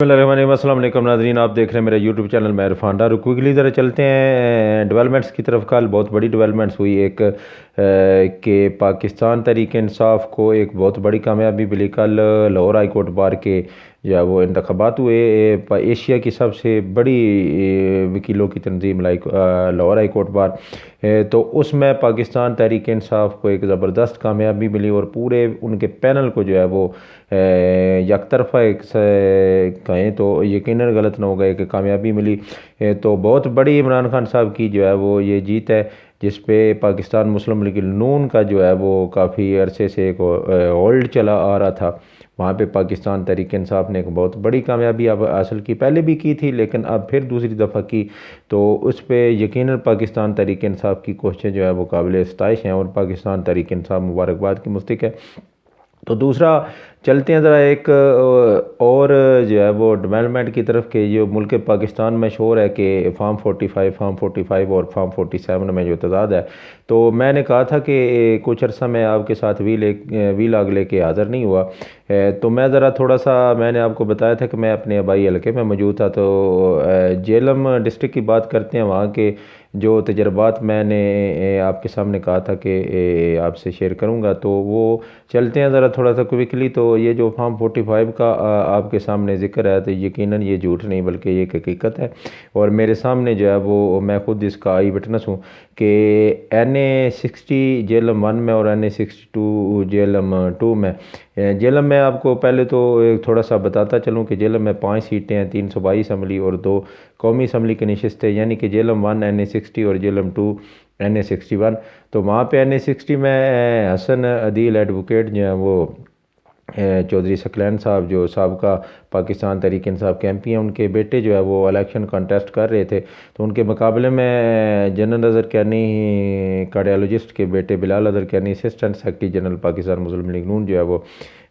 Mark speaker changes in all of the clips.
Speaker 1: अस्सलाम वालेकुम नाज़रीन, आप देख रहे हैं मेरा यूट्यूब चैनल मैं इरफान डार। क्विकली ज़रा चलते हैं डेवलपमेंट्स की तरफ। कल बहुत बड़ी डेवलपमेंट्स हुई एक कि पाकिस्तान तहरीक इंसाफ को एक बहुत बड़ी कामयाबी मिली। कल लाहौर हाई कोर्ट बार के जो है वो इंतखाबात हुए। एशिया की सबसे बड़ी वकीलों की तंजीम लाहौर हाई कोर्ट बार, तो उसमें पाकिस्तान तहरीक इंसाफ को एक ज़बरदस्त कामयाबी मिली और पूरे उनके पैनल को जो है वो यकतरफा एक कहें तो यकीनन गलत ना होगा एक कामयाबी मिली। तो बहुत बड़ी इमरान खान साहब की जो है वो ये जीत है, जिस पे पाकिस्तान मुस्लिम लीग नून का जो है वो काफ़ी अरसे से एक होल्ड चला आ रहा था। वहाँ पे पाकिस्तान तहरीक इंसाफ ने एक बहुत बड़ी कामयाबी अब हासिल की, पहले भी की थी लेकिन अब फिर दूसरी दफ़ा की। तो उस पर यकीनन पाकिस्तान तहरीक इंसाफ की कोशिशें जो है वो काबिल सताइश हैं और पाकिस्तान तहरीक इंसाफ मुबारकबाद की मुस्तहिक है। तो दूसरा चलते हैं ज़रा एक और जो है वो डेवलपमेंट की तरफ के जो मुल्क पाकिस्तान में शोर है कि फार्म 45 और फार्म 47 में जो तजाद है। तो मैंने कहा था कि कुछ अर्सा मैं आपके साथ वी लाग लेके हाज़िर नहीं हुआ। तो मैं ज़रा थोड़ा सा मैंने आपको बताया था कि मैं अपने आबाई हल्के में मौजूद था। तो जेलम डिस्ट्रिक्ट की बात करते हैं, वहाँ के जो तजर्बात मैंने आपके सामने कहा था कि आपसे शेयर करूँगा। तो वो चलते हैं ज़रा थोड़ा सा क्विकली। तो ये जो फार्म 45 का आपके सामने ज़िक्र है, तो यकीनन ये झूठ नहीं बल्कि ये एक हकीकत है। और मेरे सामने जो है वो मैं ख़ुद इसका आई विटनेस हूँ कि NA60 जेलम 1 में और NA62 जेलम 2 में। जेलम में आपको पहले तो एक थोड़ा सा बताता चलूँ कि जेलम में 5 सीटें हैं, 322 असम्बली और 2 कौमी असम्बली की नशस्तें, यानी कि जेलम 1 NA60 और जेलम 2 NA61। तो वहाँ पे NA60 में हसन अदील एडवोकेट जो है वो चौधरी सकलैन साहब जो साबका पाकिस्तान तहरीक इंसाफ के MP हैं, उनके बेटे जो है वो इलेक्शन कॉन्टेस्ट कर रहे थे। तो उनके मुकाबले में जनरल अज़हर कैनी कार्डियोलॉजिस्ट के बेटे बिलाल अज़हर कैनी असिस्टेंट सेक्रेटरी जनरल पाकिस्तान मुस्लिम लीग नून जो है वो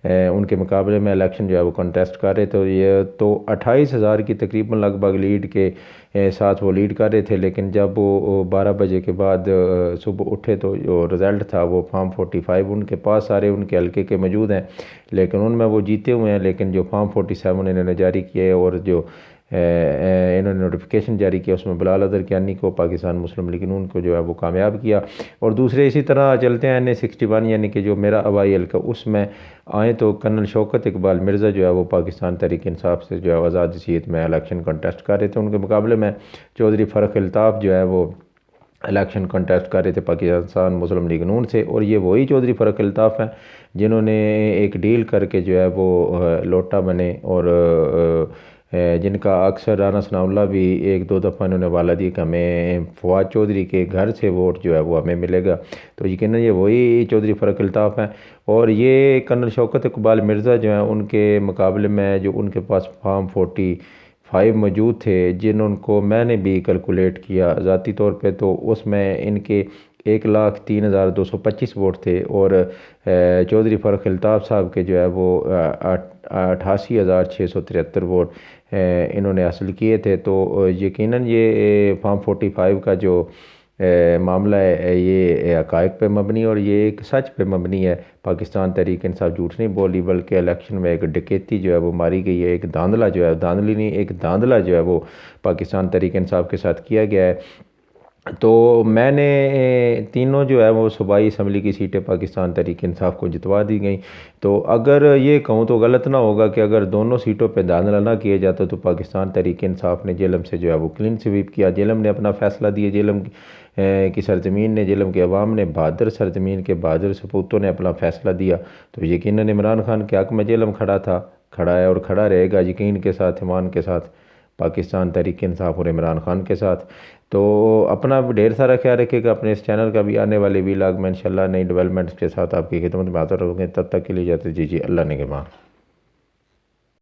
Speaker 1: उनके मुकाबले में इलेक्शन जो है वो कॉन्टेस्ट कर रहे थे। ये तो 28,000 की तकरीबन लगभग लीड के साथ वो लीड कर रहे थे। लेकिन जब वो 12 बजे के बाद सुबह उठे तो जो रिज़ल्ट था वो फार्म 45 उनके पास सारे उनके हल्के के मौजूद हैं, लेकिन उनमें वो जीते हुए हैं। लेकिन जो फार्म 47 इन्होंने जारी किए और जो इन्होंने नोटिफिकेशन जारी किया उसमें बिलाल अज़हर कैनी को पाकिस्तान मुस्लिम लीग नून को जो है वो कामयाब किया। और दूसरे इसी तरह चलते हैं NA61 यानी कि जो मेरा आबाई हल्का, उसमें आए तो कर्नल शौकत इकबाल मिर्ज़ा जो है वो पाकिस्तान तहरीक इंसाफ से जो है आज़ाद सीट में इलेक्शन कॉन्टेस्ट कर रहे थे। उनके मुकाबले में चौधरी फ़रख अल्ताफ़ जो है वो इलेक्शन कॉन्टेस्ट कर रहे थे पाकिस्तान मुस्लिम लीग नून से। और ये वही चौधरी फ़रख अल्ताफ़ हैं जिन्होंने एक डील करके जो है वो लोटा बने और जिनका अक्सर राना सनाउल्लाह भी एक दो दफ़ा इन्होंने वाला दी कि हमें फवाद चौधरी के घर से वोट जो है वो हमें मिलेगा। तो यकीनन ये वही चौधरी फ़रख अल्ताफ़ हैं। और ये कर्नल शौकत इकबाल मिर्ज़ा जो हैं उनके मुकाबले में जो उनके पास फार्म 45 मौजूद थे, जिनको मैंने भी कैलकुलेट किया ज़ाती तौर पे, तो उसमें इनके 1,03,225 वोट थे और चौधरी फ़रख अल्ताफ़ साहब के जो है वो 88,673 वोट इन्होंने हासिल किए थे। तो यकीनन ये फार्म 45 का जो मामला है ये हक़ाइक़ पे मबनी और ये एक सच पे मबनी है। पाकिस्तान तहरीक इंसाफ झूठ नहीं बोली बल्कि इलेक्शन में एक डकैती जो है वो मारी गई है, एक धांधला जो है, धांधली नहीं एक धांधला जो है वो पाकिस्तान तहरीक इंसाफ के साथ किया गया है। तो मैंने तीनों जो है वो सूबाई असम्बली की सीटें पाकिस्तान तहरीक इंसाफ को जितवा दी गई। तो अगर ये कहूँ तो गलत ना होगा कि अगर दोनों सीटों पे धांधला ना किया जाता तो पाकिस्तान तहरीक इंसाफ ने जेलम से जो है वो क्लीन स्वीप किया। जेलम ने अपना फ़ैसला दिया, जेलम की सरजमीन ने, जेलम के अवाम ने, बहादुर सरजमीन के बहादुर सपूतों ने अपना फ़ैसला दिया। तो यकीनन इमरान खान के हक़ में जेलम खड़ा था, खड़ा है और खड़ा रहेगा यकीन के साथ, ईमान के साथ, पाकिस्तान तहरीक इंसाफ और इमरान खान के साथ। तो अपना ढेर सारा ख्याल रखिएगा। अपने इस चैनल का भी आने वाले वीलॉग में इंशाल्लाह नई डेवलपमेंट्स के साथ आपकी खिदमत में हाज़िर होंगे। तब तक के लिए जाते जी अल्लाह निगहबान।